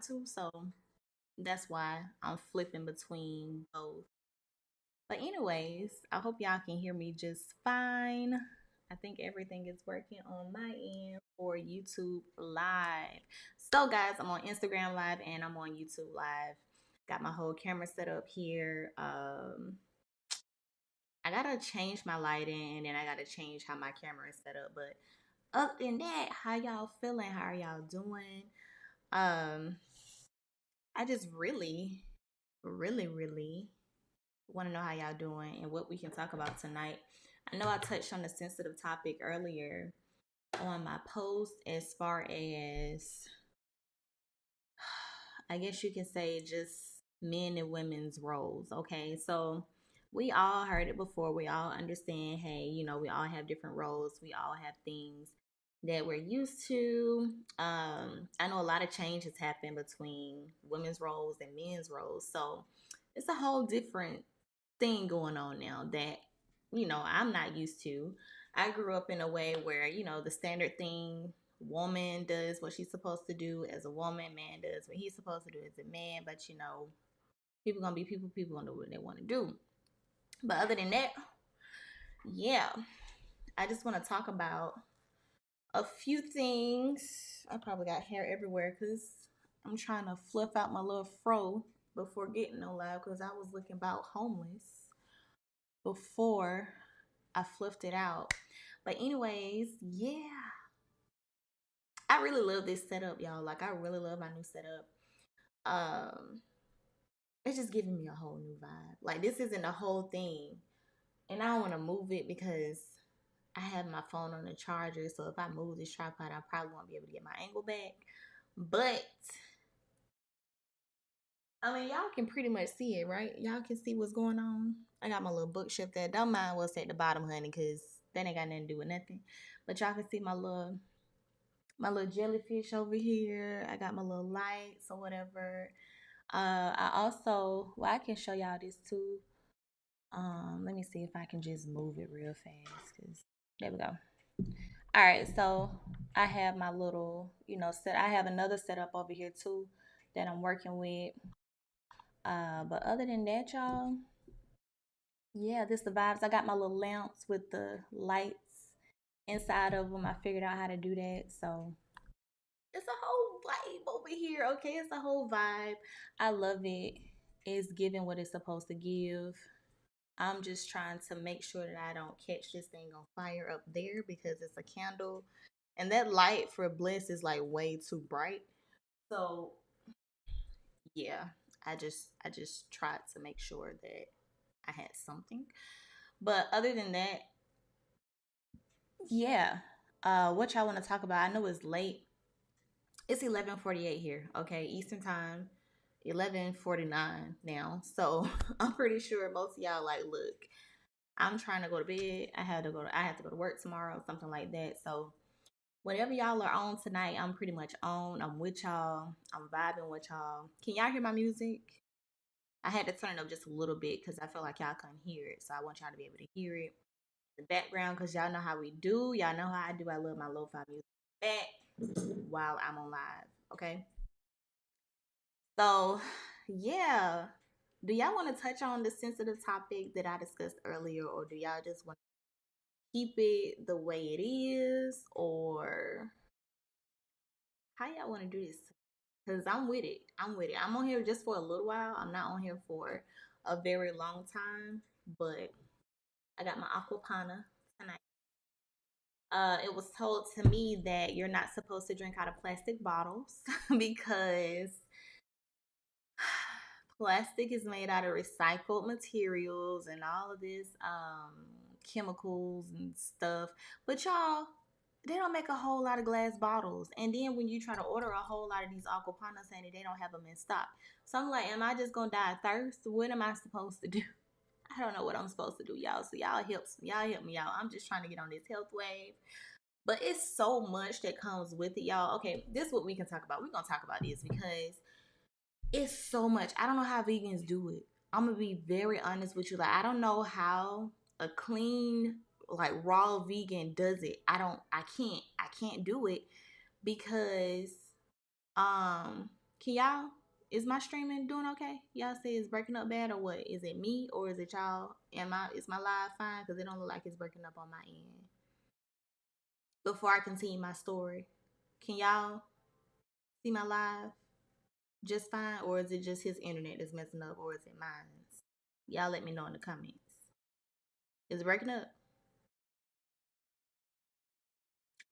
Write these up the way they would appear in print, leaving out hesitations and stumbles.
to, so that's why I'm flipping between both. But anyways, I hope y'all can hear me just fine. I think everything is working on my end for YouTube Live. So guys, I'm on Instagram Live and I'm on YouTube Live. Got my whole camera set up here. I gotta change my lighting and then I gotta change how my camera is set up. But other than that, how y'all feeling? How are y'all doing? Um, I just really want to know how y'all doing and what we can talk about tonight. I know I touched on a sensitive topic earlier on my post as far as I guess you can say just men and women's roles. Okay, so we all heard it before. We all understand, hey, we all have different roles. We all have things that we're used to. I know a lot of change has happened between women's roles and men's roles. So it's a whole different thing going on now that, I'm not used to. I grew up in a way where, the standard thing woman does what she's supposed to do as a woman, man does what he's supposed to do as a man, but people gonna be people gonna do what they want to do. But other than that, yeah, I just want to talk about a few things. I probably got hair everywhere because I'm trying to fluff out my little fro before getting on live because I was looking about homeless before I fluffed it out. But anyways, yeah, I really love this setup, y'all. Like I really love my new setup. Um, it's just giving me a whole new vibe. Like this isn't the whole thing, and I don't want to move it because I have my phone on the charger. So if I move this tripod, I probably won't be able to get my angle back. But I mean, y'all can pretty much see it, right? Y'all can see what's going on. I got my little bookshelf there. Don't mind what's at the bottom, honey, because that ain't got nothing to do with nothing. But y'all can see my little jellyfish over here. I got my little lights or whatever. I also, well, I can show y'all this too. Let me see if I can just move it real fast. Cause there we go. All right, so I have my little, set. I have another setup over here too that I'm working with. But other than that, y'all, yeah, this the vibes. I got my little lamps with the lights inside of them. I figured out how to do that, so it's a whole vibe over here. Okay, it's a whole vibe. I love it. It's giving what it's supposed to give. I'm just trying to make sure that I don't catch this thing on fire up there because it's a candle. And that light for Bliss is like way too bright. So yeah, I just tried to make sure that I had something. But other than that, yeah. What y'all want to talk about? I know it's late. It's 11:48 here, okay, Eastern time. 11:49 now. So I'm pretty sure most of y'all like, look, I'm trying to go to bed. I have to go to work tomorrow, something like that. So whatever y'all are on tonight, I'm pretty much on. I'm with y'all. I'm vibing with y'all. Can y'all hear my music? I had to turn it up just a little bit because I felt like y'all couldn't hear it. So I want y'all to be able to hear it. The background, because y'all know how we do. Y'all know how I do. I love my lo-fi music back while I'm on live. Okay. So yeah. Do y'all want to touch on the sensitive topic that I discussed earlier, or do y'all just want keep it the way it is, or how y'all want to do this? Because I'm with it. I'm with it. I'm on here just for a little while. I'm not on here for a very long time, but I got my aquapana tonight. It was told to me that you're not supposed to drink out of plastic bottles because plastic is made out of recycled materials and all of this chemicals and stuff. But y'all, they don't make a whole lot of glass bottles. And then when you try to order a whole lot of these aquapanas saying that they don't have them in stock. So I'm like, am I just gonna die of thirst? What am I supposed to do? I don't know what I'm supposed to do, y'all. So y'all help me out. I'm just trying to get on this health wave. But it's so much that comes with it, y'all. Okay, this is what we can talk about. We're gonna talk about this because it's so much. I don't know how vegans do it. I'm gonna be very honest with you. Like, I don't know how a clean, like raw vegan does it. I can't do it because um Can y'all? Is my streaming doing okay? Y'all say it's breaking up bad or what? Is it me or is it y'all? Is my live fine? Because it don't look like it's breaking up on my end. Before I continue my story, can y'all see my live just fine, or is it just his internet that's messing up, or is it mine? Y'all let me know in the comments. Is it breaking up?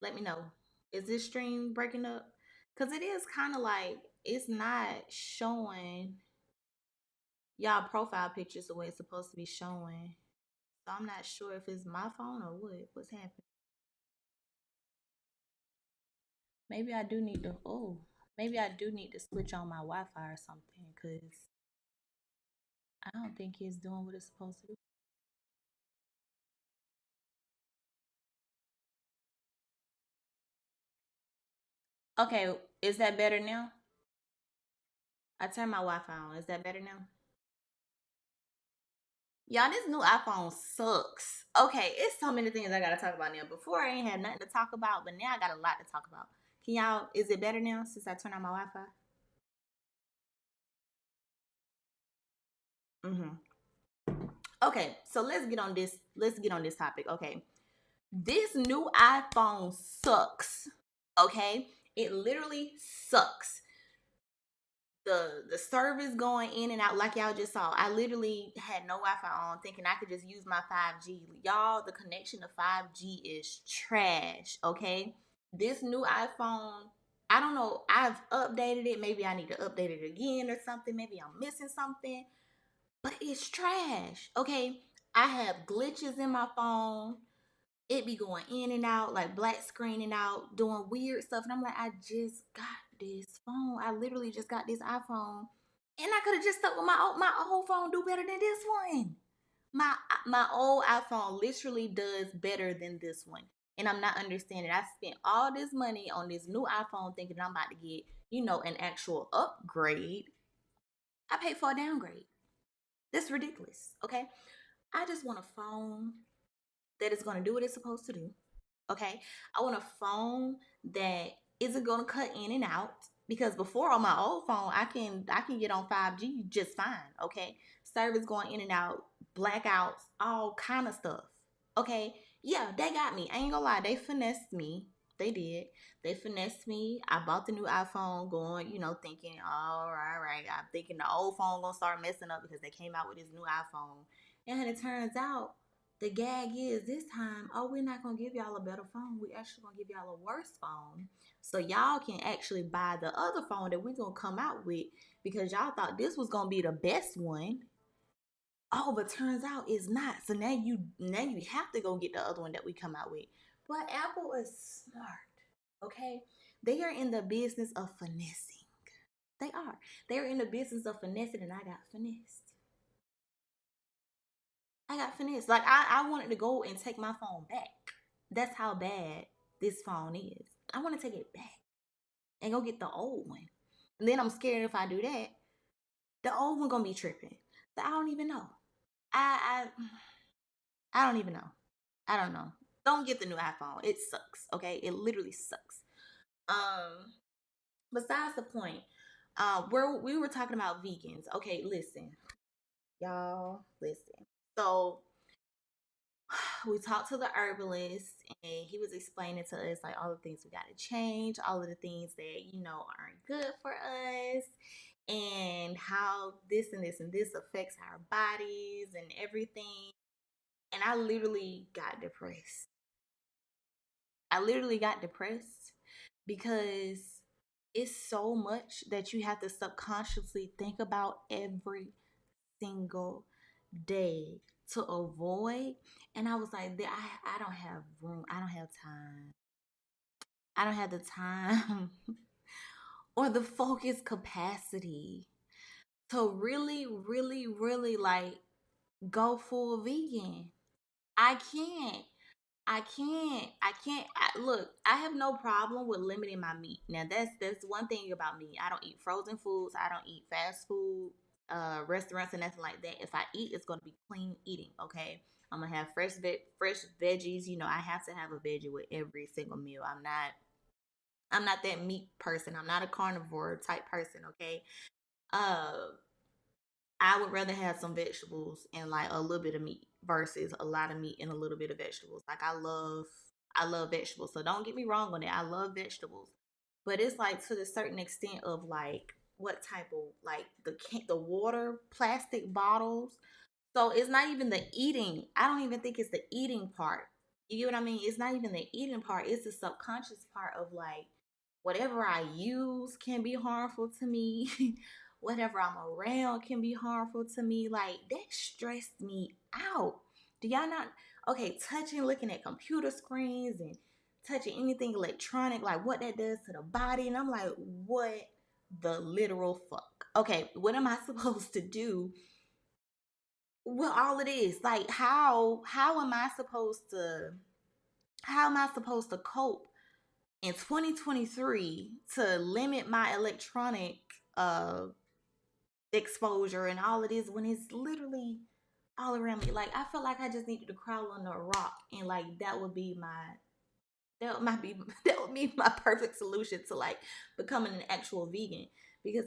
Let me know. Is this stream breaking up? Cause it is kind of like it's not showing y'all profile pictures the way it's supposed to be showing. So I'm not sure if it's my phone or what. What's happening? Maybe I do need to. Oh, maybe I do need to switch on my Wi-Fi or something. Cause I don't think it's doing what it's supposed to do. Okay, is that better now? I turned my Wi-Fi on. Is that better now? Y'all, this new iPhone sucks. Okay, it's so many things I gotta talk about now. Before I ain't had nothing to talk about, but now I got a lot to talk about. Can y'all? Is it better now since I turned on my Wi-Fi? Okay, so let's get on this. Let's get on this topic. Okay, this new iPhone sucks. Okay, it literally sucks. The service going in and out like y'all just saw. I literally had no Wi-Fi on, thinking I could just use my 5G. Y'all, the connection to 5G is trash. Okay, this new iPhone. I don't know. I've updated it. Maybe I need to update it again or something. Maybe I'm missing something. But it's trash. Okay, I have glitches in my phone. It be going in and out, like black screening out, doing weird stuff. And I'm like, I just got this phone. I literally just got this iPhone. And I could have just stuck with my old phone do better than this one. My my old iPhone literally does better than this one. And I'm not understanding. I spent all this money on this new iPhone thinking I'm about to get, an actual upgrade. I paid for a downgrade. That's ridiculous. Okay. I just want a phone that is going to do what it's supposed to do. Okay. I want a phone that isn't going to cut in and out, because before on my old phone, I can get on 5G just fine. Okay. Service going in and out, blackouts, all kind of stuff. Okay. Yeah, they got me. I ain't gonna lie. They finessed me. They did. They finessed me. I bought the new iPhone going, thinking, all right, right. I'm thinking the old phone gonna start messing up because they came out with this new iPhone. And it turns out the gag is this time, oh, we're not gonna give y'all a better phone. We actually gonna give y'all a worse phone. So y'all can actually buy the other phone that we're gonna come out with, because y'all thought this was gonna be the best one. Oh, but turns out it's not. So now you have to go get the other one that we come out with. But Apple is smart, okay? They are in the business of finessing. They are. They're in the business of finessing, and I got finessed. I got finessed. Like I wanted to go and take my phone back. That's how bad this phone is. I want to take it back and go get the old one. And then I'm scared if I do that, the old one gonna be tripping. So I don't even know. I I don't even know. I don't know. Don't get the new iPhone. It sucks. Okay, it literally sucks. Um, Besides the point, where we were talking about vegans. Okay, listen, y'all, listen. So we talked to the herbalist, and he was explaining to us like all the things we got to change, all of the things that aren't good for us, and how this and this and this affects our bodies and everything. And I literally got depressed. I literally got depressed because it's so much that you have to subconsciously think about every single day to avoid. And I was like, I don't have room. I don't have time. I don't have the time or the focus capacity to really, really, really like go full vegan. I can't. Look, I have no problem with limiting my meat. Now that's one thing about me. I don't eat frozen foods. I don't eat fast food, restaurants and nothing like that. If I eat, it's gonna be clean eating. Okay, I'm gonna have fresh veggies. I have to have a veggie with every single meal. I'm not. I'm not that meat person. I'm not a carnivore type person, okay? Uh I would rather have some vegetables and like a little bit of meat versus a lot of meat and a little bit of vegetables. Like I love vegetables. So don't get me wrong on that. I love vegetables. But it's like to the certain extent of like what type of like the water, plastic bottles. So it's not even the eating. I don't even think it's the eating part. You get what I mean? It's not even the eating part. It's the subconscious part of like whatever I use can be harmful to me. Whatever I'm around can be harmful to me. Like that stressed me out. Do y'all not? Okay, touching, looking at computer screens and touching anything electronic, like what that does to the body. And I'm like, what the literal fuck? Okay, what am I supposed to do with all of this? Like how am I supposed to cope in 2023 to limit my electronic uh exposure and all of this when it's literally all around me? Like I feel like I just needed to crawl under a rock and like that might be that would be my perfect solution to like becoming an actual vegan, because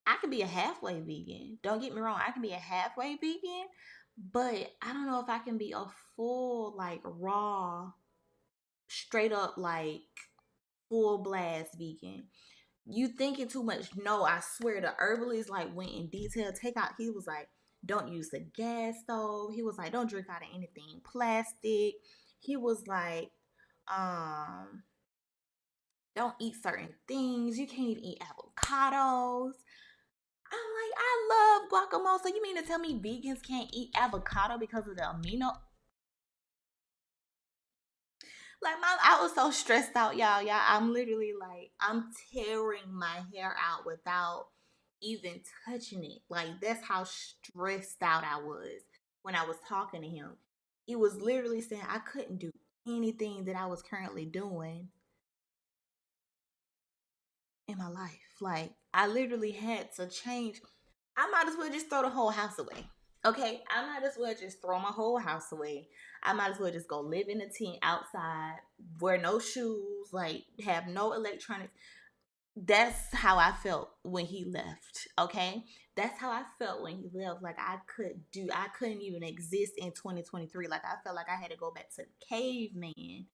I could be a halfway vegan. Don't get me wrong, I can be a halfway vegan, but I don't know if I can be a full like raw straight up like full blast vegan. You thinking too much. No, I swear the herbalist like went in detail. Take out, he was like, don't use the gas stove. He was like, don't drink out of anything plastic. He was like, um, don't eat certain things. You can't even eat avocados. I'm like, I love guacamole. So you mean to tell me vegans can't eat avocado because of the amino? Like I was so stressed out, y'all. I'm literally like, I'm tearing my hair out without even touching it. Like that's how stressed out I was when I was talking to him. He was literally saying I couldn't do anything that I was currently doing in my life. Like I literally had to change. I might as well just throw the whole house away. Okay, I might as well just throw my whole house away. I might as well just go live in a tent outside, wear no shoes, like have no electronics. That's how I felt when he left. Okay, that's how I felt when he left. Like I couldn't even exist in 2023. Like I felt like I had to go back to the caveman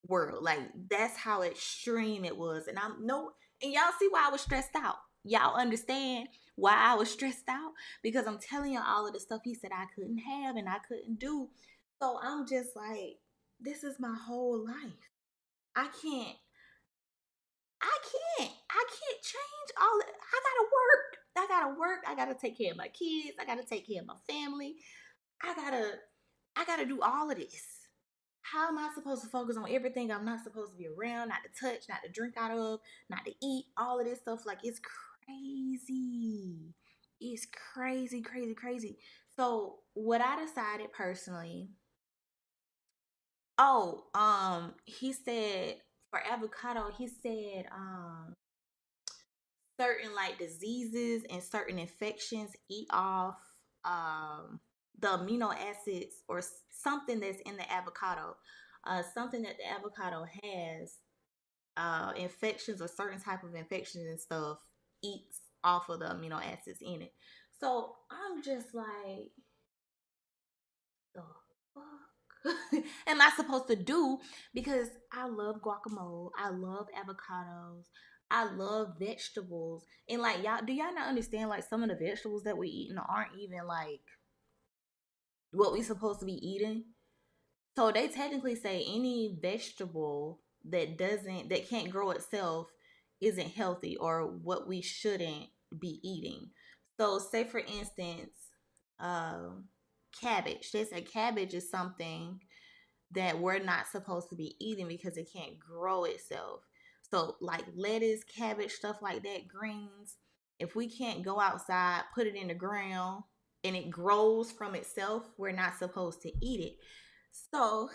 world. Like that's how extreme it was. And I'm no, and y'all see why I was stressed out. Y'all understand why I was stressed out? Because I'm telling you all of the stuff he said I couldn't have and I couldn't do. So I'm just like, this is my whole life. I can't, I can't change all it. I gotta work. I gotta work. I gotta take care of my kids. I gotta take care of my family. I gotta, I gotta do all of this. How am I supposed to focus on everything I'm not supposed to be around, not to touch, not to drink out of, not to eat, all of this stuff? Like it's crazy. It's crazy, crazy, crazy. So what I decided personally, he said for avocado, he said certain like diseases and certain infections eat off um the amino acids or something that's in the avocado. Something that the avocado has, infections or certain type of infections and stuff eats off of the amino acids in it. So I'm just like, the fuck am I supposed to do? Because I love guacamole, I love avocados, I love vegetables, and like y'all, do y'all not understand? Like some of the vegetables that we eating aren't even like what we supposed to be eating. So they technically say any vegetable that can't grow itself isn't healthy or what we shouldn't be eating. So say for instance, um, cabbage. They say cabbage is something that we're not supposed to be eating because it can't grow itself. So like lettuce, cabbage, stuff like that, greens. If we can't go outside, put it in the ground, and it grows from itself, we're not supposed to eat it. So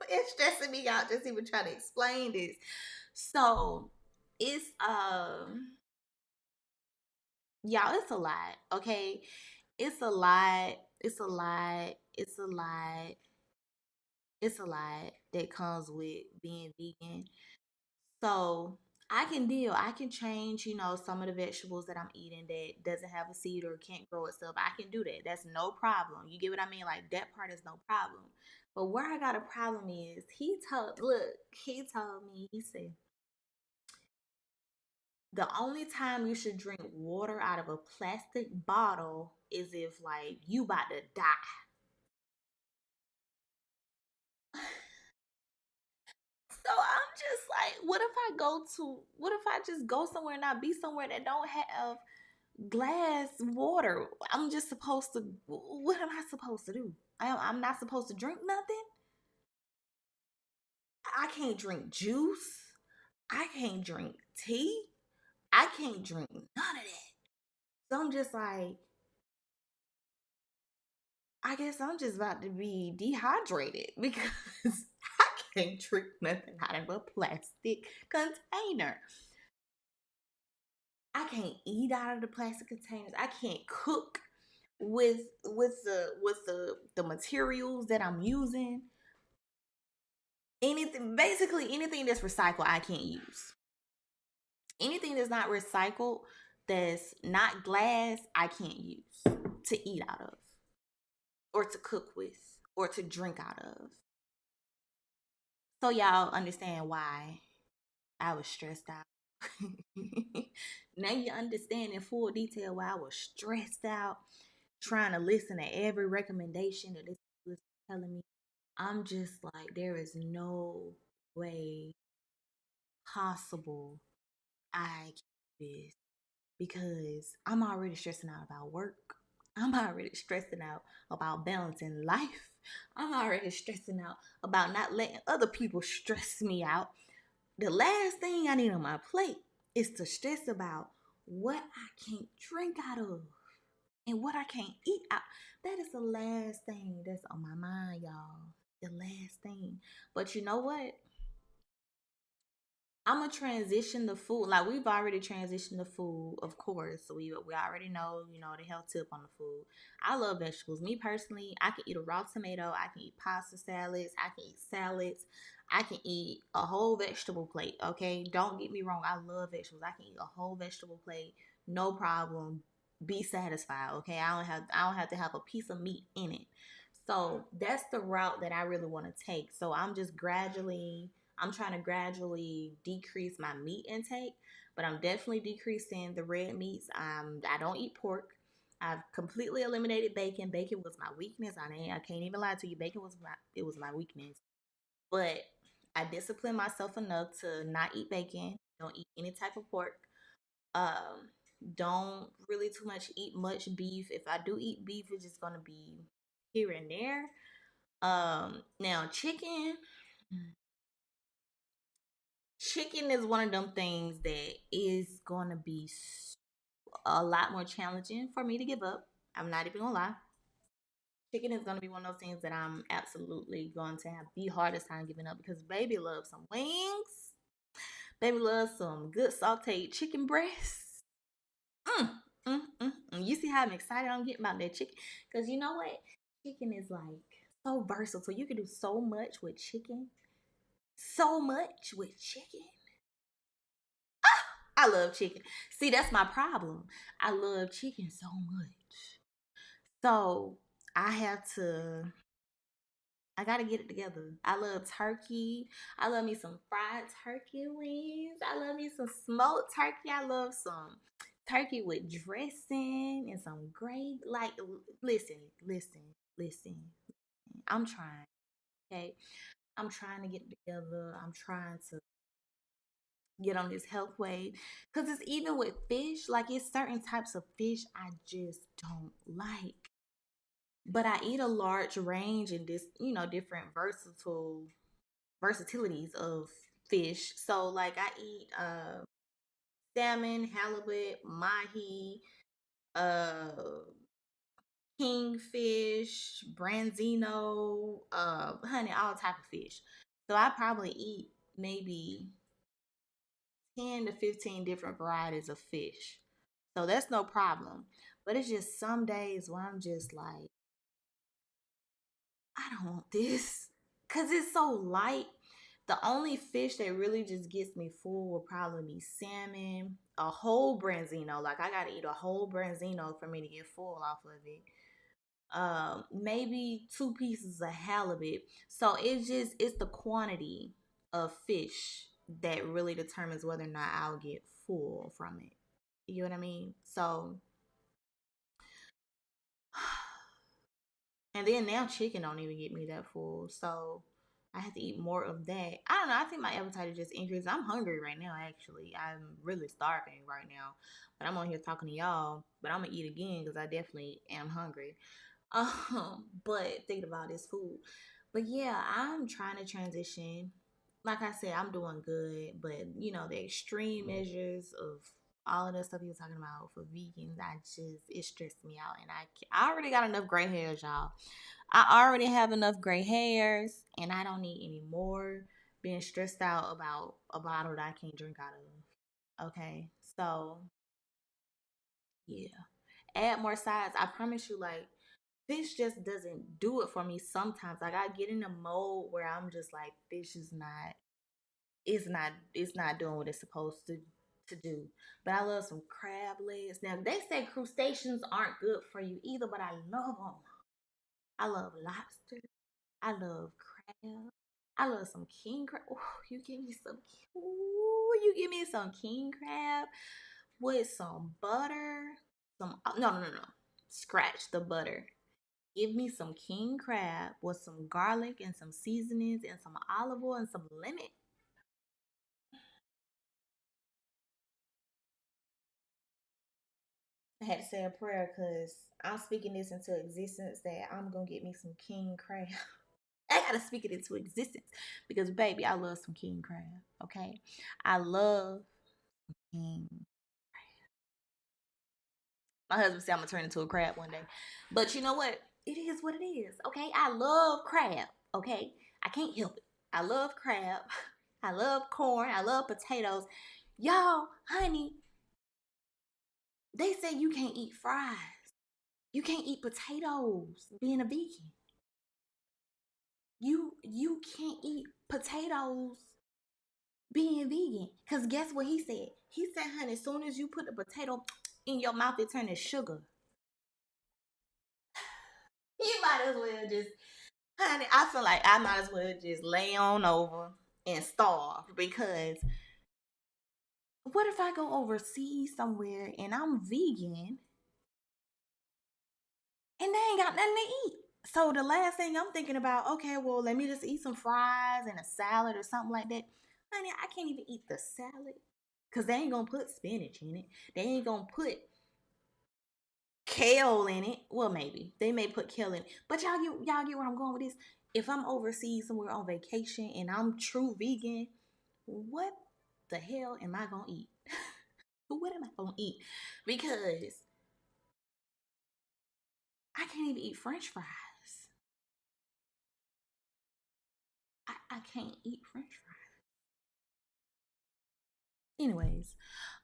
it's stressing me out just even trying to explain this. So it's y'all, it's a lot, okay? It's a lot. It's a lot. It's a lot. It's a lot that comes with being vegan. So I can deal. I can change, some of the vegetables that I'm eating that doesn't have a seed or can't grow itself. I can do that. That's no problem. You get what I mean? Like that part is no problem. But where I got a problem is he told me, he said, the only time you should drink water out of a plastic bottle is if like you about to die. So I'm just like, what if I just go somewhere and not be somewhere that don't have glass water? I'm just supposed to, what am I supposed to do? I'm not supposed to drink nothing. I can't drink juice. I can't drink tea. I can't drink none of that. So I'm just like, I guess I'm just about to be dehydrated because I can't drink nothing out of a plastic container. I can't eat out of the plastic containers. I can't cook with the materials that I'm using. Anything, basically anything that's recycled, I can't use. Anything that's not recycled, that's not glass, I can't use to eat out of, or to cook with, or to drink out of. So y'all understand why I was stressed out. Now you understand in full detail why I was stressed out, trying to listen to every recommendation that this was telling me. I'm just like, there is no way possible I can do this because I'm already stressing out about work. I'm already stressing out about balancing life. I'm already stressing out about not letting other people stress me out. The last thing I need on my plate is to stress about what I can't drink out of and what I can't eat out. That is the last thing that's on my mind, y'all. The last thing. But you know what? I'm gonna transition the food. Like we've already transitioned the food, of course. So we already know, the health tip on the food. I love vegetables. Me personally, I can eat a raw tomato. I can eat pasta salads. I can eat salads. I can eat a whole vegetable plate. Okay, don't get me wrong. I love vegetables. I can eat a whole vegetable plate, no problem. Be satisfied. Okay, I don't have to have a piece of meat in it. So that's the route that I really want to take. So I'm trying to gradually decrease my meat intake, but I'm definitely decreasing the red meats. I don't eat pork. I've completely eliminated bacon. Bacon was my weakness. I can't even lie to you. Bacon was my weakness. But I disciplined myself enough to not eat bacon. Don't eat any type of pork. Um, don't really too much eat much beef. If I do eat beef, it's just gonna be here and there. Now chicken. Chicken is one of them things that is going to be a lot more challenging for me to give up. I'm not even gonna lie. Chicken is going to be one of those things that I'm absolutely going to have the hardest time giving up because baby loves some wings. Baby loves some good sauteed chicken breasts. Mm, You see how I'm excited I'm getting about that chicken? Because you know what? Chicken is like so versatile. You can do so much with chicken. So much with chicken. I love chicken. See, that's my problem. I love chicken so much. So I have to, I got to get it together. I love turkey. I love me some fried turkey wings. I love me some smoked turkey. I love some turkey with dressing and some gravy. Like, listen. I'm trying, okay? I'm trying to get it together. I'm trying to get on this health wave because it's even with fish, like it's certain types of fish I just don't like, but I eat a large range in this, different versatilities of fish. So like I eat salmon, halibut, mahi, uh kingfish, branzino, honey, all type of fish. So I probably eat maybe 10 to 15 different varieties of fish. So that's no problem. But it's just some days where I'm just like, I don't want this. Cause it's so light. The only fish that really just gets me full will probably be salmon, a whole branzino. Like I gotta eat a whole branzino for me to get full off of it. Maybe 2 pieces of halibut. So it's the quantity of fish that really determines whether or not I'll get full from it. You know what I mean? So and then now chicken don't even get me that full. So I have to eat more of that. I don't know. I think my appetite just increased. I'm hungry right now, actually. I'm really starving right now. But I'm on here talking to y'all. But I'm going to eat again because I definitely am hungry. But thinking about this food. But yeah, I'm trying to transition. Like I said, I'm doing good. But, the extreme measures of all of the stuff he was talking about for vegans, it stressed me out. And I already got enough gray hairs, y'all. I already have enough gray hairs, and I don't need any more being stressed out about a bottle that I can't drink out of. Okay, so yeah, add more sides. I promise you, like fish just doesn't do it for me. Sometimes, like I get in a mode where I'm just like, fish is not. It's not doing what it's supposed to do. But I love some crab legs. Now they say crustaceans aren't good for you either, but I love them. I love lobster. I love crab. I love some king crab. Ooh, you give me some. Ooh, you give me some king crab with some butter. No, no, no, no. Scratch the butter. Give me some king crab with some garlic and some seasonings and some olive oil and some lemon. I had to say a prayer because I'm speaking this into existence that I'm gonna get me some king crab. I gotta speak it into existence because baby, I love some king crab. Okay, I love king. My husband said I'm gonna turn into a crab one day, but you know what? It is what it is. Okay, I love crab. Okay, I can't help it. I love crab. I love corn. I love potatoes. Y'all, honey, they say you can't eat fries. You can't eat potatoes being a vegan. You can't eat potatoes being vegan. Cause guess what he said? He said, honey, as soon as you put the potato in your mouth, it turns to sugar. You might as well just, honey, I feel like I might as well just lay on over and starve because what if I go overseas somewhere and I'm vegan and they ain't got nothing to eat? So the last thing I'm thinking about, okay, well, let me just eat some fries and a salad or something like that. Honey, I can't even eat the salad because they ain't gonna put spinach in it. They ain't gonna put kale in it. Well, maybe they may put kale in it, but y'all get where I'm going with this. If I'm overseas somewhere on vacation and I'm true vegan, what the hell am I gonna eat? What am I gonna eat? Because I can't even eat French fries. I can't eat French fries. Anyways,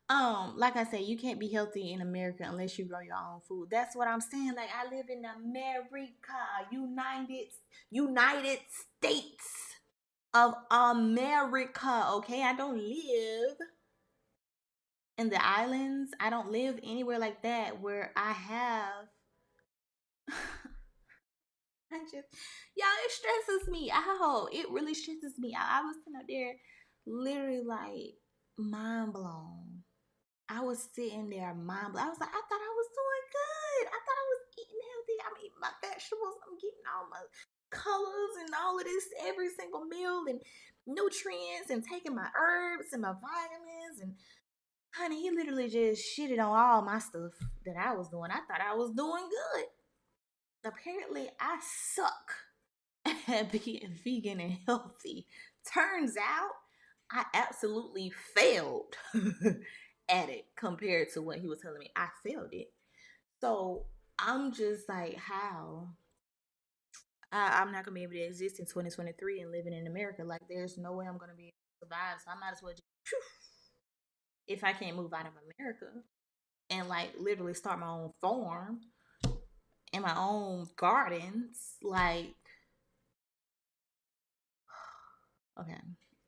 like I said, you can't be healthy in America unless you grow your own food. That's what I'm saying. Like I live in America, United States of America. Okay, I don't live in the islands. I don't live anywhere like that where I have. I just, y'all, it stresses me out. It really stresses me out. I was sitting up there, literally like mind blown. I was sitting there, mind blown. I was like, I thought I was doing good. I thought I was eating healthy. I'm eating my vegetables. I'm getting all my colors and all of this every single meal and nutrients and taking my herbs and my vitamins. And honey, he literally just shitted on all my stuff that I was doing. I thought I was doing good. Apparently, I suck at being vegan and healthy. Turns out I absolutely failed at it compared to what he was telling me. I failed it. So I'm just like, how? I'm not gonna be able to exist in 2023 and living in America. Like, there's no way I'm gonna be able to survive. So I might as well just, if I can't move out of America and like literally start my own farm and my own gardens, like, okay.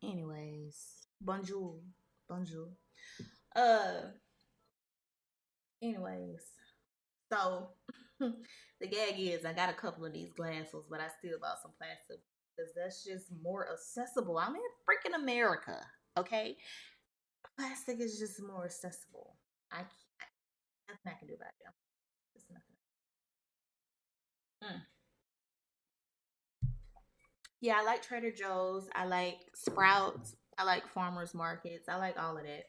Anyways, bonjour, bonjour. Uh, anyways, so the gag is I got a couple of these glasses, but I still bought some plastic because that's just more accessible. I'm in freaking America, okay? Plastic is just more accessible. I can't, nothing I can do about it. There's nothing. Mm. Yeah, I like Trader Joe's. I like Sprouts. I like farmers markets. I like all of that.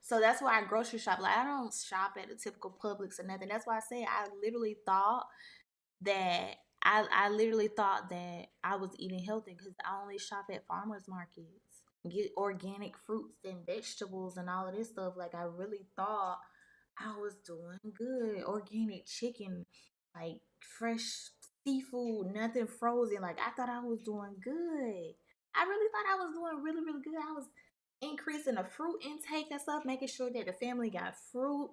So that's why I grocery shop. Like I don't shop at the typical Publix or nothing. That's why I say I literally thought that I literally thought that I was eating healthy because I only shop at farmers markets, get organic fruits and vegetables and all of this stuff. Like I really thought I was doing good. Organic chicken, like fresh seafood, nothing frozen. Like I thought I was doing good. I really thought I was doing really, really good. I was increasing the fruit intake and stuff, making sure that the family got fruit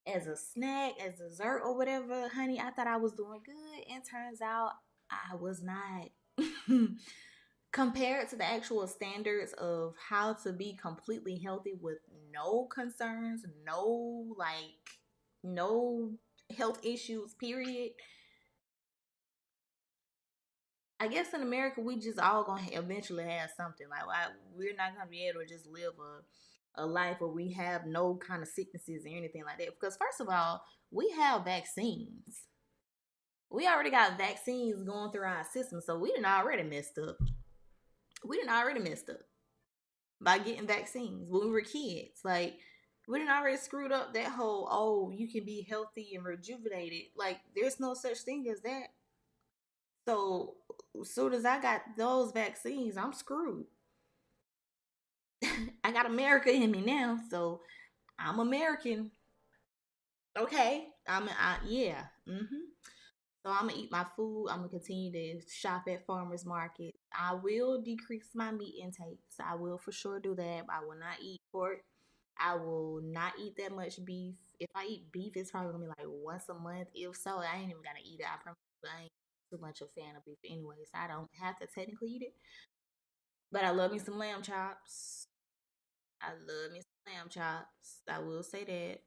as a snack, as dessert or whatever. Honey, I thought I was doing good. And turns out I was not. Compared to the actual standards of how to be completely healthy with no concerns, no health issues, period. I guess in America we just all gonna eventually have something. Like we're not gonna be able to just live a life where we have no kind of sicknesses or anything like that. Because first of all, we have vaccines. We already got vaccines going through our system, so we didn't already messed up. We didn't already messed up by getting vaccines when we were kids. Like we didn't already screwed up that whole you can be healthy and rejuvenated. Like there's no such thing as that. So as soon as I got those vaccines, I'm screwed. I got America in me now, so I'm American. Okay, yeah. So I'm gonna eat my food. I'm gonna continue to shop at farmers market. I will decrease my meat intakes. I will for sure do that. I will not eat pork. I will not eat that much beef. If I eat beef, it's probably gonna be like once a month. If so, I ain't even gonna eat it. I promise you, I ain't too much a fan of beef anyway, so I don't have to technically eat it. But I love me some lamb chops. I love me some lamb chops. I will say that.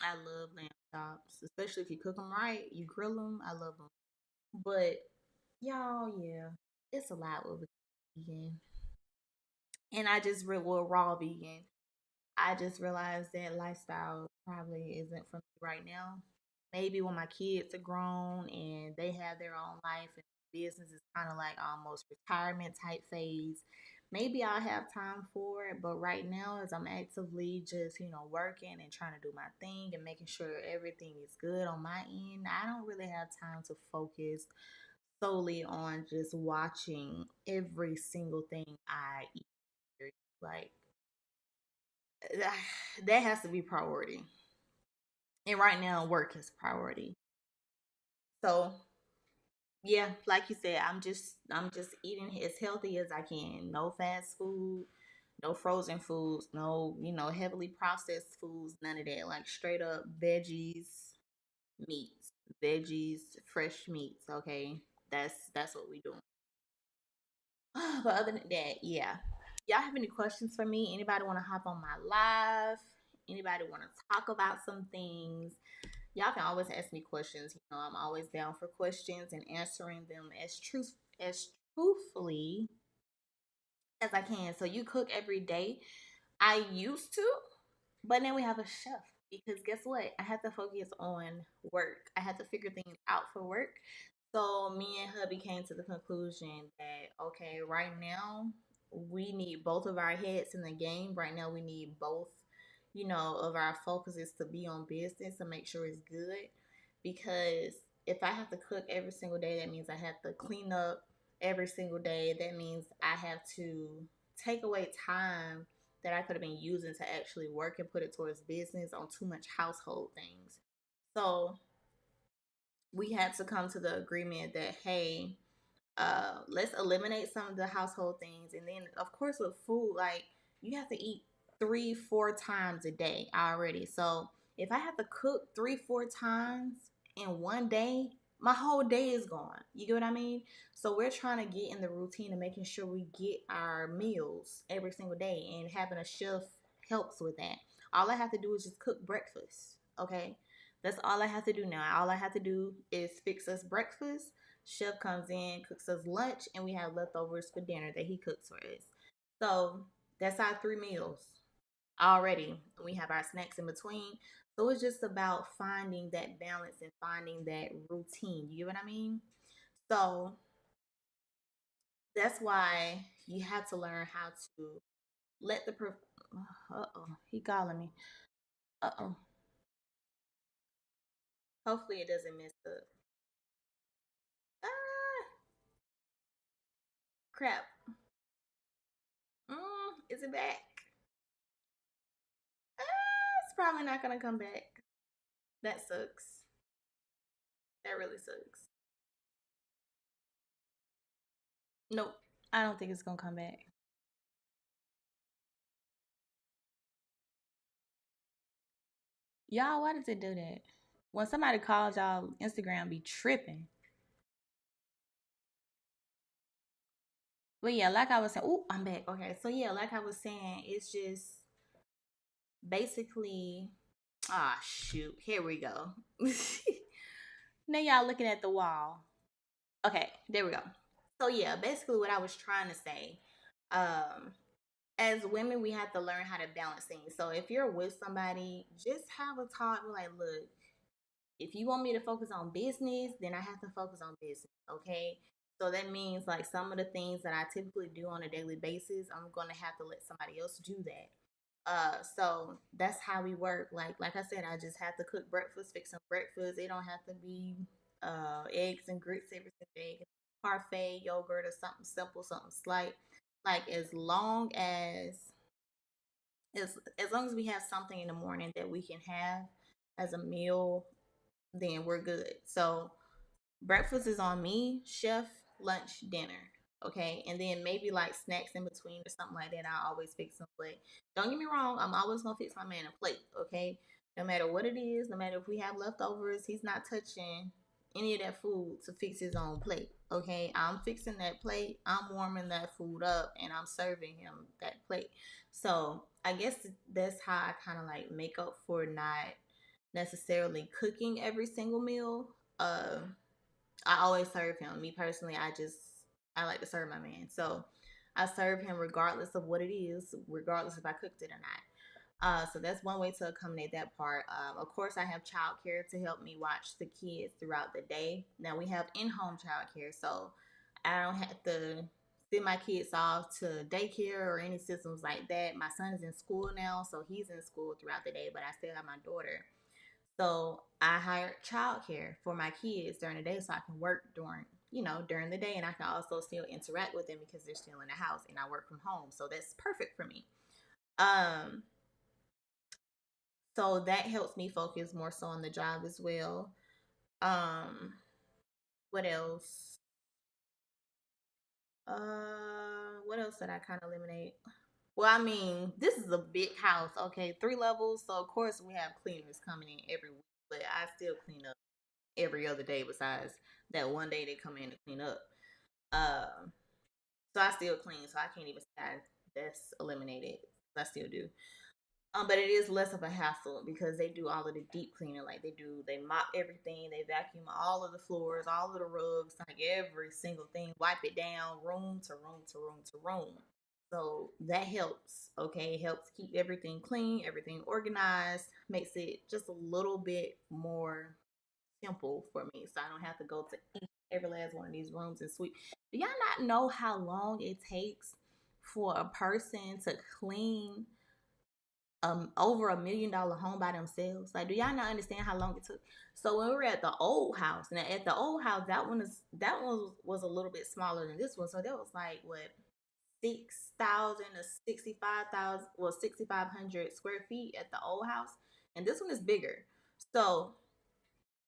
I love lamb chops, especially if you cook them right. You grill them. I love them. But y'all, yeah, it's a lot with vegan. And I just well, raw vegan. I just realized that lifestyle probably isn't for me right now. Maybe when my kids are grown and they have their own life and business is kind of like almost retirement type phase, maybe I'll have time for it. But right now, as I'm actively just, working and trying to do my thing and making sure everything is good on my end, I don't really have time to focus solely on just watching every single thing I eat. Like, that has to be priority. And right now, work is priority. So yeah, like you said, I'm just eating as healthy as I can. No fast food, no frozen foods, no, heavily processed foods, none of that. Like straight up veggies, meats, veggies, fresh meats, okay? That's what we do. But other than that, yeah. Y'all have any questions for me? Anybody want to hop on my live? Anybody want to talk about some things? Y'all can always ask me questions. I'm always down for questions and answering them as truthfully as I can. So you cook every day. I used to, but now we have a chef because guess what? I had to focus on work. I had to figure things out for work. So me and hubby came to the conclusion that okay, right now we need both of our heads in the game. Right now we need both, of our focuses to be on business to make sure it's good. Because if I have to cook every single day, that means I have to clean up every single day. That means I have to take away time that I could have been using to actually work and put it towards business on too much household things. So we had to come to the agreement that hey, let's eliminate some of the household things, and then of course with food, like you have to eat 3-4 times a day already. So if I have to cook 3-4 times in one day, my whole day is gone. You get what I mean? So we're trying to get in the routine of making sure we get our meals every single day, and having a chef helps with that. All I have to do is just cook breakfast. Okay, that's all I have to do now. All I have to do is fix us breakfast. Chef comes in, cooks us lunch, and we have leftovers for dinner that he cooks for us. So that's our 3 meals already. We have our snacks in between. So it's just about finding that balance and finding that routine. You get what I mean? So that's why you have to learn how to let the uh-oh, he calling me. Uh-oh. Hopefully it doesn't mess up. Ah, crap. Is it back? It's probably not gonna come back. That sucks. That really sucks. Nope. I don't think it's gonna come back. Y'all, why does it do that? When somebody calls y'all, Instagram be tripping. But yeah, like I was saying, oh, I'm back. Okay, so yeah, like I was saying, it's just basically, ah, shoot, here we go. Now y'all looking at the wall. Okay, there we go. So yeah, basically what I was trying to say, um, as women, we have to learn how to balance things. So if you're with somebody, just have a talk. Like, look, if you want me to focus on business, then I have to focus on business. Okay. So that means like some of the things that I typically do on a daily basis, I'm gonna have to let somebody else do that. So that's how we work. Like I said, I just have to cook breakfast, fix some breakfast. It don't have to be eggs and grits every single day. Parfait, yogurt, or something simple, something slight. Like as long as we have something in the morning that we can have as a meal, then we're good. So breakfast is on me, chef, lunch, dinner. Okay. And then maybe like snacks in between or something like that. I always fix some plate. Don't get me wrong, I'm always gonna fix my man a plate. Okay. No matter what it is, no matter if we have leftovers, he's not touching any of that food to fix his own plate. Okay. I'm fixing that plate, I'm warming that food up, and I'm serving him that plate. So I guess that's how I kind of like make up for not necessarily cooking every single meal. I always serve him. Me personally, I like to serve my man. So I serve him regardless of what it is, regardless if I cooked it or not. So that's one way to accommodate that part. Of course, I have childcare to help me watch the kids throughout the day. Now we have in-home childcare, so I don't have to send my kids off to daycare or any systems like that. My son is in school now, so he's in school throughout the day, but I still have my daughter. So I hired childcare for my kids during the day so I can work during the day, and I can also still interact with them because they're still in the house and I work from home. So that's perfect for me. Um, so that helps me focus more so on the job as well. Um, what else? What else did I kind of eliminate? Well, I mean, this is a big house, okay, 3 levels, so of course we have cleaners coming in every week, but I still clean up every other day besides that one day they come in to clean up. Um, so I still clean, so I can't even say that's eliminated. I still do. But it is less of a hassle because they do all of the deep cleaning. Like they mop everything, they vacuum all of the floors, all of the rugs, like every single thing, wipe it down, room to room to room to room. So that helps. Okay, it helps keep everything clean, everything organized, makes it just a little bit more simple for me, so I don't have to go to every last one of these rooms and sweep. Do y'all not know how long it takes for a person to clean over $1 million home by themselves? Like, do y'all not understand how long it took? So when we were at the old house, now at the old house, that one was a little bit smaller than this one, so that was like what 6,000 to 65,000, well 6,500 square feet at the old house, and this one is bigger. So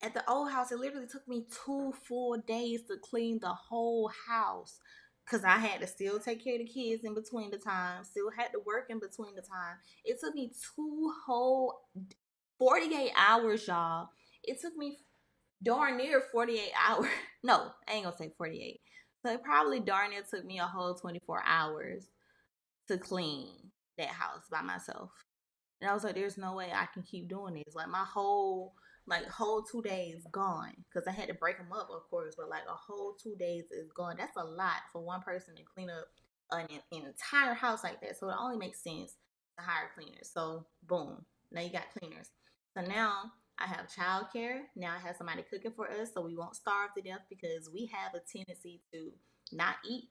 at the old house, it literally took me 2 full days to clean the whole house because I had to still take care of the kids in between the time, still had to work in between the time. It took me 2 whole 48 hours, y'all. It took me darn near 48 hours. No, I ain't gonna say 48. So it probably darn near took me a whole 24 hours to clean that house by myself. And I was like, there's no way I can keep doing this. Like my whole 2 days gone. Because I had to break them up, of course, but like a whole 2 days is gone. That's a lot for one person to clean up an entire house like that. So it only makes sense to hire cleaners. So boom. Now you got cleaners. So now I have childcare. Now I have somebody cooking for us so we won't starve to death because we have a tendency to not eat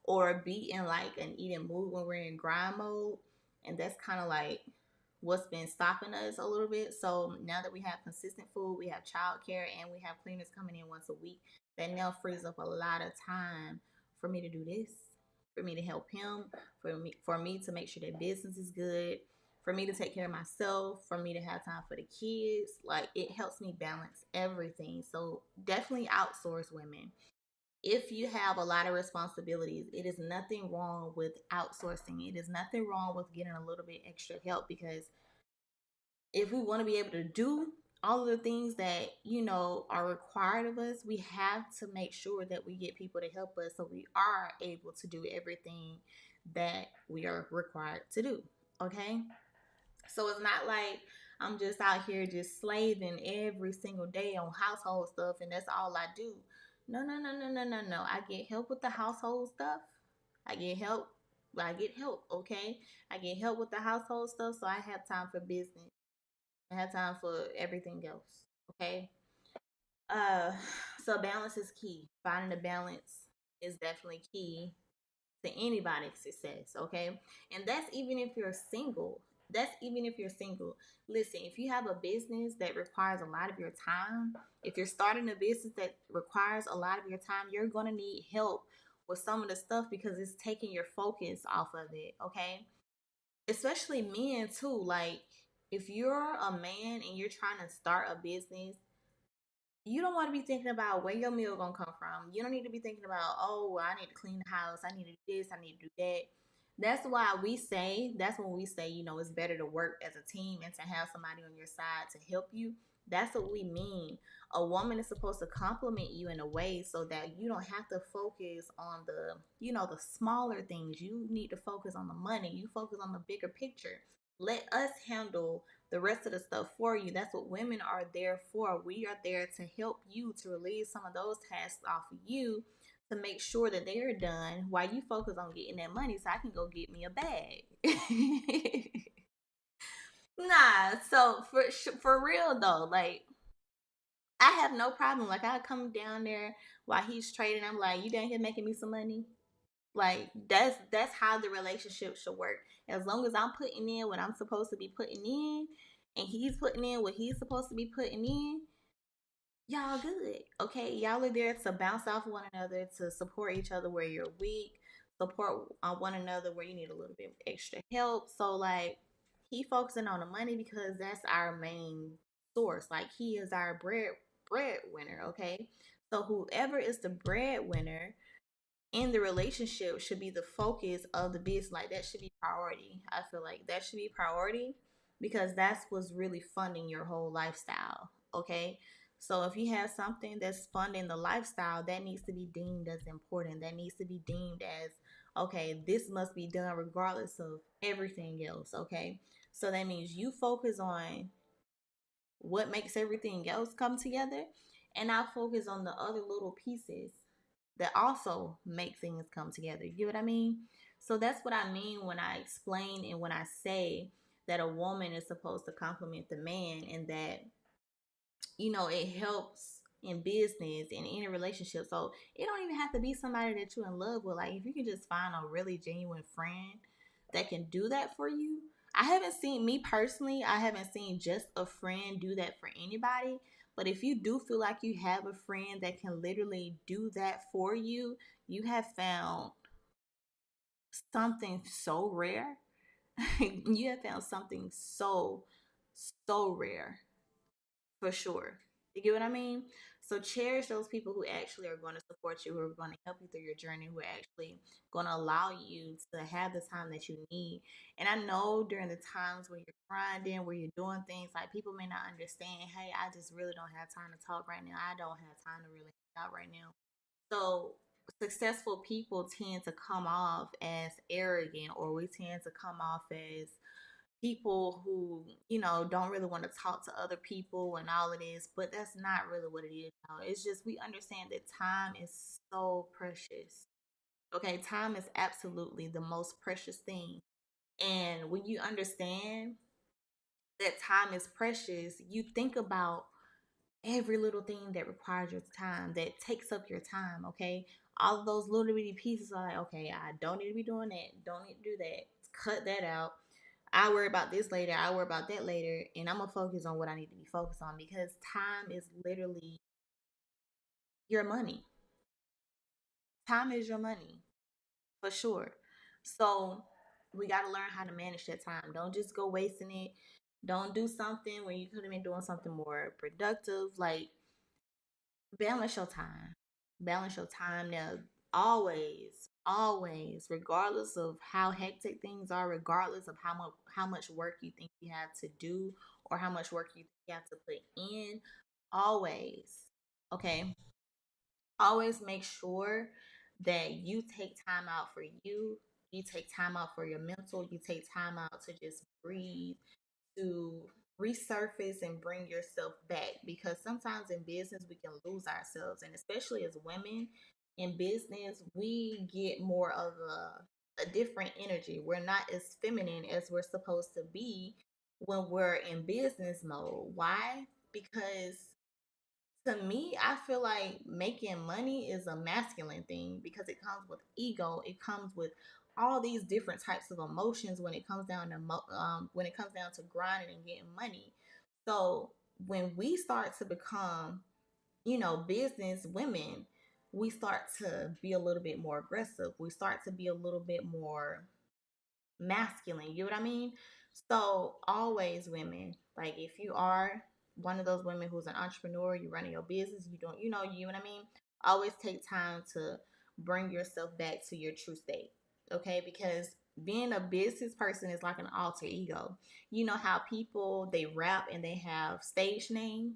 or be in like an eating mood when we're in grind mode. And that's kind of like what's been stopping us a little bit. So now that we have consistent food, we have childcare, and we have cleaners coming in once a week, that now frees up a lot of time for me to do this, for me to help him, for me to make sure that business is good, for me to take care of myself, for me to have time for the kids. Like it helps me balance everything. So definitely outsource, women. If you have a lot of responsibilities, it is nothing wrong with outsourcing. It is nothing wrong with getting a little bit extra help, because if we want to be able to do all of the things that are required of us, we have to make sure that we get people to help us so we are able to do everything that we are required to do. Okay, so it's not like I'm just out here just slaving every single day on household stuff and that's all I do. No, no, no, no, no, no, no. I get help with the household stuff. I get help. I get help, okay? I get help with the household stuff so I have time for business. I have time for everything else, okay? Uh so balance is key. Finding a balance is definitely key to anybody's success, okay? And that's even if you're single. That's even if you're single. Listen, if you have a business that requires a lot of your time, if you're starting a business that requires a lot of your time, you're going to need help with some of the stuff because it's taking your focus off of it, okay? Especially men too. Like if you're a man and you're trying to start a business, you don't want to be thinking about where your meal gonna come from. You don't need to be thinking about, oh, well, I need to clean the house, I need to do this, I need to do that. That's when we say, it's better to work as a team and to have somebody on your side to help you. That's what we mean. A woman is supposed to compliment you in a way so that you don't have to focus on the smaller things. You need to focus on the money. You focus on the bigger picture. Let us handle the rest of the stuff for you. That's what women are there for. We are there to help you, to relieve some of those tasks off of you, to make sure that they're done while you focus on getting that money so I can go get me a bag. Nah, so for real though, like I have no problem. Like I come down there while he's trading. I'm like, you down here making me some money? Like that's how the relationship should work. As long as I'm putting in what I'm supposed to be putting in, and he's putting in what he's supposed to be putting in, y'all good. Okay, y'all are there to bounce off one another, to support each other where you're weak, support one another where you need a little bit extra help. So like he focusing on the money because that's our main source. Like he is our breadwinner. Okay, so whoever is the breadwinner in the relationship should be the focus of the business. Like that should be priority. I feel like that should be priority because that's what's really funding your whole lifestyle. Okay. So if you have something that's funding the lifestyle, that needs to be deemed as important. That needs to be deemed as, okay, this must be done regardless of everything else. Okay. So that means you focus on what makes everything else come together, and I focus on the other little pieces that also make things come together. You get what I mean? So that's what I mean when I explain and when I say that a woman is supposed to compliment the man, and that it helps in business and in a relationship. So it don't even have to be somebody that you're in love with. Like if you can just find a really genuine friend that can do that for you. I haven't seen just a friend do that for anybody. But if you do feel like you have a friend that can literally do that for you, you have found something so rare. You have found something so, so rare for sure. You get what I mean? So cherish those people who actually are going to support you, who are going to help you through your journey, who are actually going to allow you to have the time that you need. And I know during the times when you're grinding, where you're doing things, like people may not understand, hey, I just really don't have time to talk right now. I don't have time to really hang out right now. So successful people tend to come off as arrogant, or we tend to come off as people who, don't really want to talk to other people and all of this, but that's not really what it is. It's just we understand that time is so precious. Okay, time is absolutely the most precious thing. And when you understand that time is precious, you think about every little thing that requires your time, that takes up your time, okay? All of those little bitty pieces are like, okay, I don't need to be doing that. Don't need to do that. Cut that out. I worry about this later. I worry about that later. And I'm going to focus on what I need to be focused on, because time is literally your money. Time is your money for sure. So we got to learn how to manage that time. Don't just go wasting it. Don't do something when you could have been doing something more productive. Like, balance your time. Balance your time. Now, always, regardless of how hectic things are, regardless of how much work you think you have to do, or how much work you think you have to put in, always, okay, always make sure that you take time out for you. You take time out for your mental. You take time out to just breathe, to resurface and bring yourself back, because sometimes in business we can lose ourselves, and especially as women in business we get more of a different energy. We're not as feminine as we're supposed to be when we're in business mode. Why? Because to me, I feel like making money is a masculine thing, because it comes with ego. It comes with all these different types of emotions when it comes down to grinding and getting money. So when we start to become, business women, we start to be a little bit more aggressive. We start to be a little bit more masculine. You know what I mean? So always, women, like if you are one of those women who's an entrepreneur, you're running your business, you know what I mean? Always take time to bring yourself back to your true state. Okay? Because being a business person is like an alter ego. You know how people they rap and they have stage names?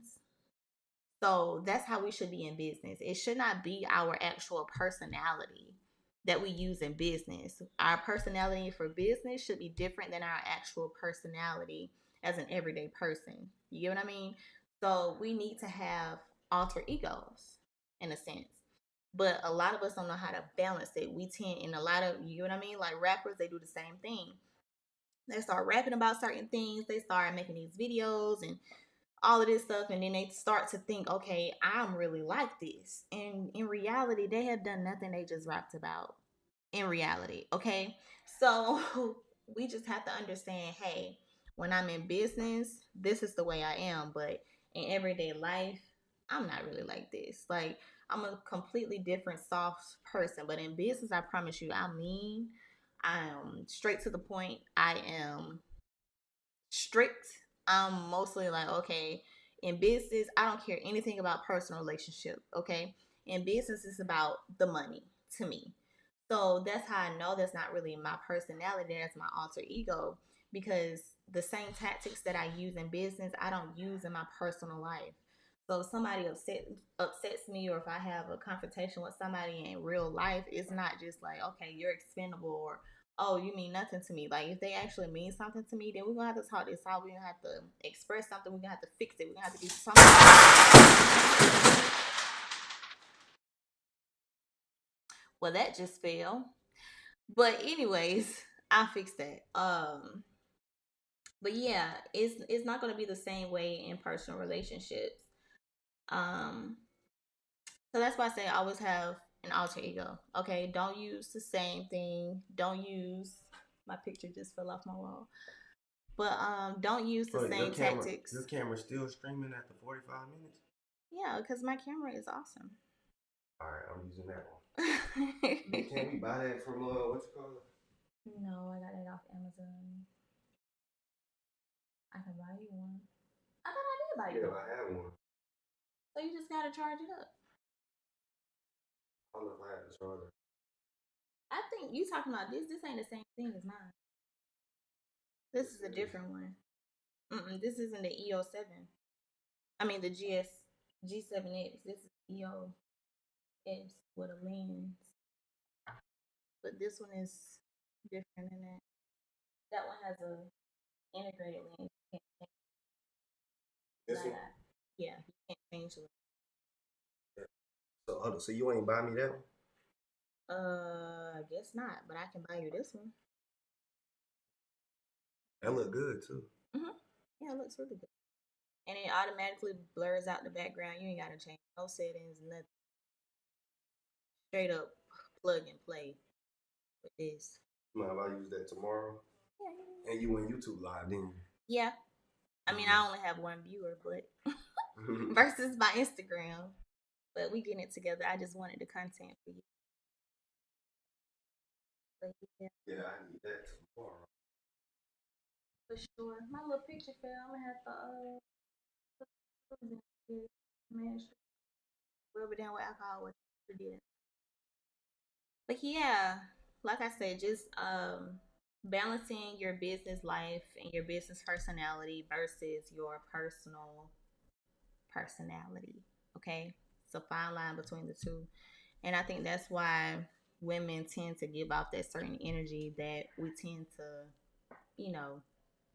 So that's how we should be in business. It should not be our actual personality that we use in business. Our personality for business should be different than our actual personality as an everyday person. You get what I mean? So we need to have alter egos in a sense. But a lot of us don't know how to balance it. We tend, in a lot of, you know what I mean? Like rappers, they do the same thing. They start rapping about certain things. They start making these videos and all of this stuff, and then they start to think, okay, I'm really like this, and in reality they have done nothing. They just rapped about in reality. Okay, so we just have to understand, hey, when I'm in business, this is the way I am, but in everyday life, I'm not really like this. Like, I'm a completely different soft person, but in business, I promise you, I mean, I am straight to the point. I am strict. I'm mostly like, okay, in business, I don't care anything about personal relationship. Okay. In business, it's about the money to me. So that's how I know that's not really my personality. That's my alter ego, because the same tactics that I use in business, I don't use in my personal life. So if somebody upsets me, or if I have a confrontation with somebody in real life, it's not just like, okay, you're expendable, or oh, you mean nothing to me. Like, if they actually mean something to me, then we're gonna have to talk this out. We're gonna have to express something. We're gonna have to fix it. We're gonna have to do something. Well, that just failed. But anyways, I fixed that. But yeah, it's not gonna be the same way in personal relationships. Um, so that's why I say I always have an alter ego. Okay, don't use the same thing. Don't use my picture just fell off my wall. But don't use the But same tactics. your camera's still streaming after 45 minutes? Yeah, because my camera is awesome. Alright, I'm using that one. Can we buy that from, what you call it? No, I got it off Amazon. I can buy you one. I thought I did buy you Yeah, one. I have one. So you just gotta charge it up. I don't know if I have the charger. I think you talking about this. This ain't the same thing as mine. This is a different one. This isn't the EO7. I mean the G7X. This is EOS with a lens. But this one is different than that. That one has a integrated lens. You can't change This one? yeah, you can't change the Yeah. So hold on. So you ain't buy me that one? I guess not, but I can buy you this one. That look good too. Yeah, it looks really good. And it automatically blurs out the background. You ain't gotta change no settings, nothing. Straight up plug and play with this. Mind if I use that tomorrow? Yeah. And you went YouTube live, didn't you? Yeah. I mean, I only have one viewer, but versus my Instagram. But we getting it together. I just wanted the content for you. But yeah, I need that tomorrow. For sure. My little picture fell. I'm gonna have to rub it down with alcohol with it. But yeah, like I said, just balancing your business life and your business personality versus your personal personality. Okay. It's a fine line between the two. And I think that's why women tend to give off that certain energy that we tend to,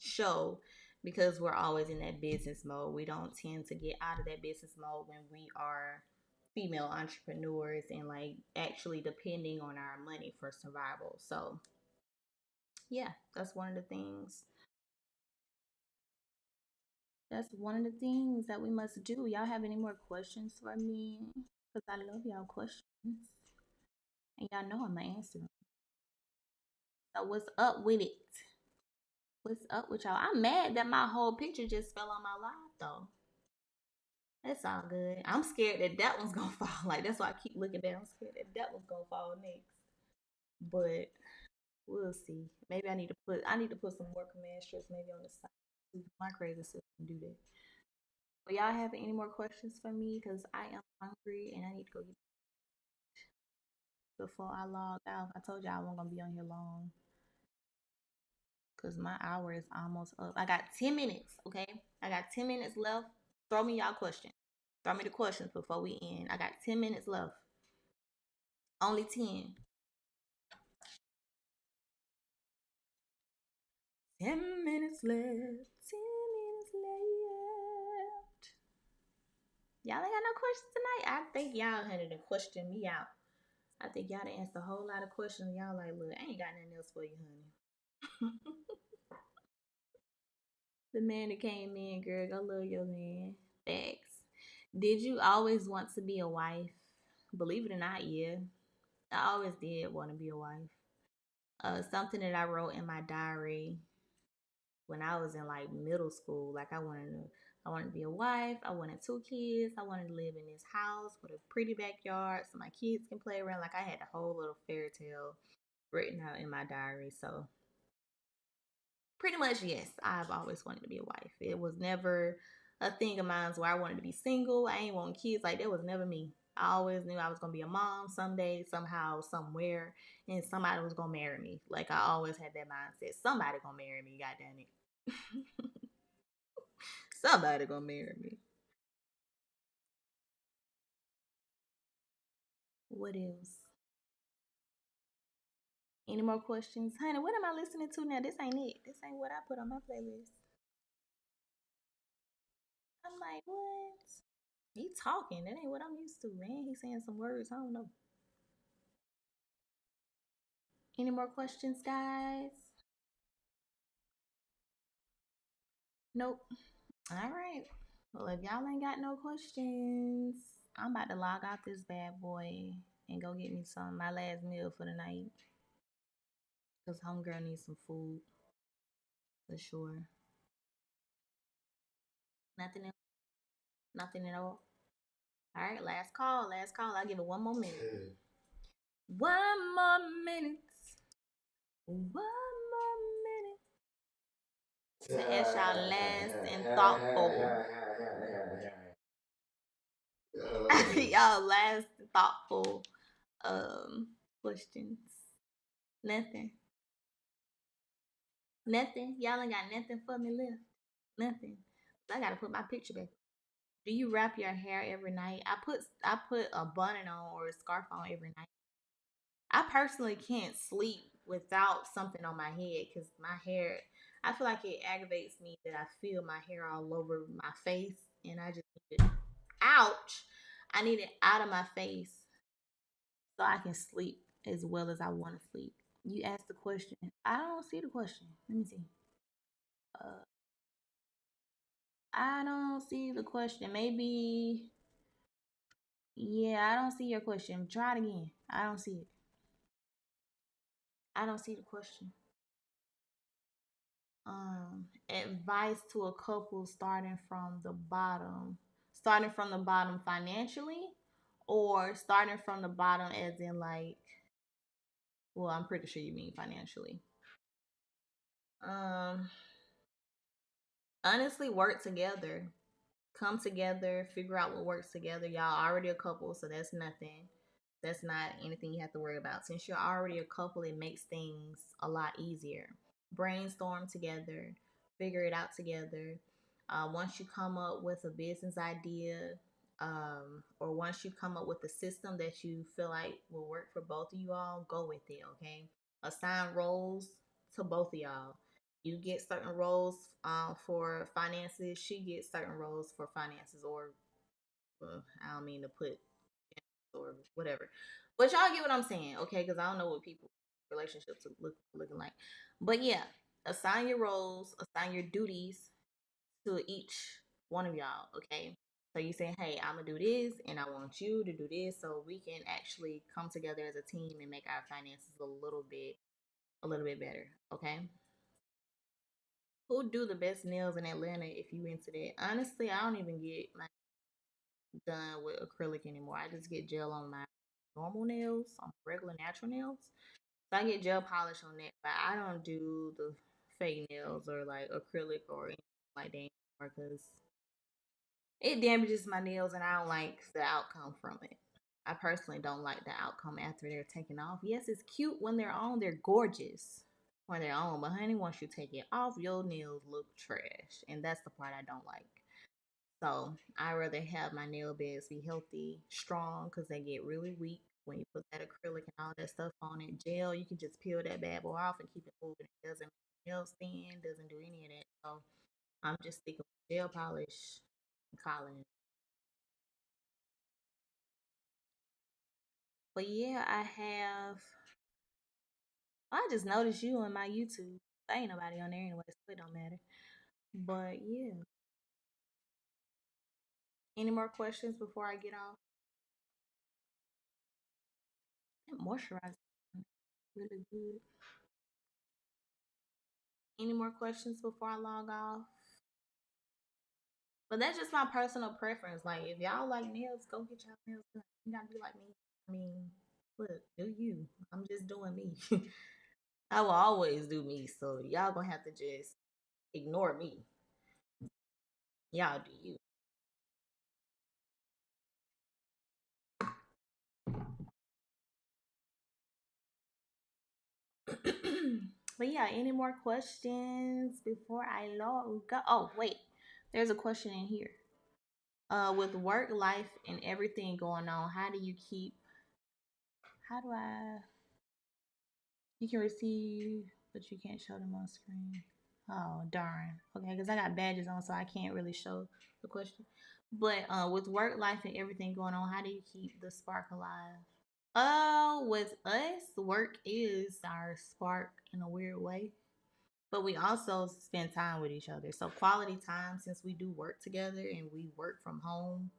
show because we're always in that business mode. We don't tend to get out of that business mode when we are female entrepreneurs and like actually depending on our money for survival. So, yeah, that's one of the things. That's one of the things that we must do. Y'all have any more questions for me? Because I love y'all questions. And y'all know I'm going to answer them. So, what's up with it? What's up with y'all? I'm mad that my whole picture just fell on my live, though. That's all good. I'm scared that that one's gonna fall. Like that's why I keep looking down. I'm scared that that one's gonna fall next. But we'll see. Maybe I need to put some more command strips maybe on the side. My crazy sister can do that. But y'all have any more questions for me? Cause I am hungry and I need to go eat before I log out. I told y'all I wasn't gonna be on here long. Cause my hour is almost up. I got 10 minutes. Okay, I got 10 minutes left. Throw me y'all questions. Throw me the questions before we end. I got 10 minutes left. Only 10. 10 minutes left. 10 minutes left. Y'all ain't got no questions tonight? I think y'all had to question me out. I think y'all done asked a whole lot of questions. Y'all like, look, I ain't got nothing else for you, honey. The man that came in, girl, I love your man. Thanks. Did you always want to be a wife? Believe it or not, yeah. I always did want to be a wife. Something that I wrote in my diary when I was in like middle school. Like I wanted to be a wife. I wanted 2 kids. I wanted to live in this house with a pretty backyard so my kids can play around. Like I had the whole little fairy tale written out in my diary. So pretty much yes, I've always wanted to be a wife. It was never a thing of mine where I wanted to be single. I ain't want kids. Like that was never me. I always knew I was gonna be a mom someday, somehow, somewhere, and somebody was gonna marry me. Like I always had that mindset. Somebody gonna marry me, goddamn it. Somebody gonna marry me. What else? Any more questions? Honey, what am I listening to now? This ain't it. This ain't what I put on my playlist. I'm like, what? He talking. That ain't what I'm used to, man. He's saying some words. I don't know. Any more questions, guys? Nope. All right. Well, if y'all ain't got no questions, I'm about to log out this bad boy and go get me my last meal for the night. Cause homegirl needs some food for sure. Nothing else. Nothing at all. All right, last call. Last call. I'll give it one more minute. One more minute. One more minute. To ask y'all last and thoughtful love this. Y'all last thoughtful questions. Nothing. Nothing. Y'all ain't got nothing for me left. Nothing. I gotta put my picture back. Do you wrap your hair every night? I put a bonnet on or a scarf on every night. I personally can't sleep without something on my head because my hair. I feel like it aggravates me that I feel my hair all over my face, and I just need it. Ouch! I need it out of my face so I can sleep as well as I want to sleep. You asked the question. I don't see the question. Let me see. Uh, I don't see the question. Maybe. Yeah, I don't see your question. Try it again. I don't see it. I don't see the question. Advice to a couple starting from the bottom financially, or starting from the bottom as in like, well, I'm pretty sure you mean financially. Um, Honestly, work together, come together, figure out what works together. Y'all already a couple, so that's nothing. That's not anything you have to worry about. Since you're already a couple, it makes things a lot easier. Brainstorm together, figure it out together. Once you come up with a business idea, or once you come up with a system that you feel like will work for both of you all, go with it, okay? Assign roles to both of y'all. You get certain roles for finances, she gets certain roles for finances, or I don't mean to put or whatever. But y'all get what I'm saying, okay? Because I don't know what people relationships looking like. But yeah, assign your roles, assign your duties to each one of y'all, okay? So you say, hey, I'm gonna do this, and I want you to do this, so we can actually come together as a team and make our finances a little bit better, okay? Who do the best nails in Atlanta if you into that? Honestly, I don't even get my done with acrylic anymore. I just get gel on my normal nails, on regular natural nails. So I get gel polish on that, but I don't do the fake nails or like acrylic or anything like that anymore because it damages my nails and I don't like the outcome from it. I personally don't like the outcome after they're taken off. Yes, it's cute when they're on, they're gorgeous when they're on, but honey, once you take it off, your nails look trash. And that's the part I don't like. So I rather have my nail beds be healthy, strong, because they get really weak when you put that acrylic and all that stuff on it. Gel, you can just peel that bad boy off and keep it moving. It doesn't make nails thin, doesn't do any of that. So I'm just sticking with gel polish and calling it. But yeah, I just noticed you on my YouTube. There ain't nobody on there anyway, so it don't matter. But yeah. Any more questions before I get off? That moisturizer really good. Any more questions before I log off? But that's just my personal preference. Like, if y'all like nails, go get y'all nails done. You gotta be like me. I mean, look, do you? I'm just doing me. I will always do me. So y'all gonna have to just ignore me. Y'all do you. But yeah, any more questions before I log go? Oh, wait. There's a question in here. With work life and everything going on, how do I you can receive, but you can't show them on screen. Oh darn. Okay, because I got badges on, so I can't really show the question. But with work life and everything going on, how do you keep the spark alive? With us, work is our spark in a weird way, but we also spend time with each other. So quality time, since we do work together and we work from home,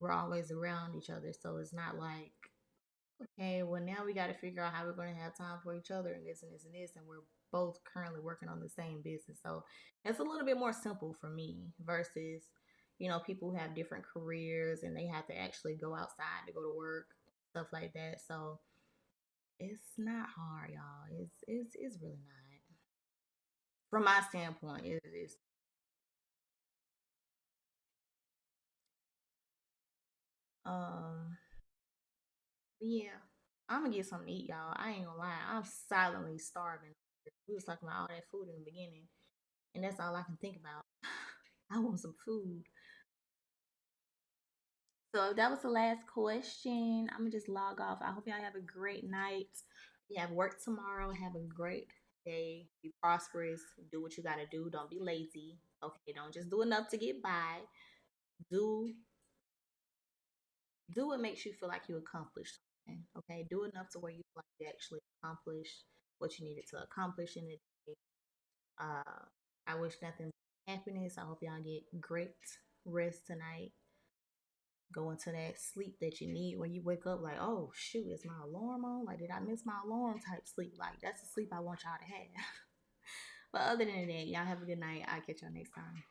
we're always around each other. So it's not like, okay, well, now we got to figure out how we're going to have time for each other and this and this and this. And we're both currently working on the same business. So it's a little bit more simple for me versus, people who have different careers and they have to actually go outside to go to work, stuff like that. So it's not hard, y'all. It's really not. From my standpoint, it is. Um, yeah, I'm gonna get something to eat, y'all. I ain't gonna lie, I'm silently starving. We was talking about all that food in the beginning, and that's all I can think about. I want some food. So if that was the last question, I'm gonna just log off. I hope y'all have a great night. You have work tomorrow. Have a great day. Be prosperous. Do what you gotta do. Don't be lazy. Okay, don't just do enough to get by. Do do what makes you feel like you accomplished something. Okay, do enough to where you feel like you actually accomplished what you needed to accomplish in the day. I wish nothing but happiness. I hope y'all get great rest tonight. Go into that sleep that you need when you wake up, like, oh shoot, is my alarm on? Like, did I miss my alarm type sleep? Like, that's the sleep I want y'all to have. But other than that, y'all have a good night. I'll catch y'all next time.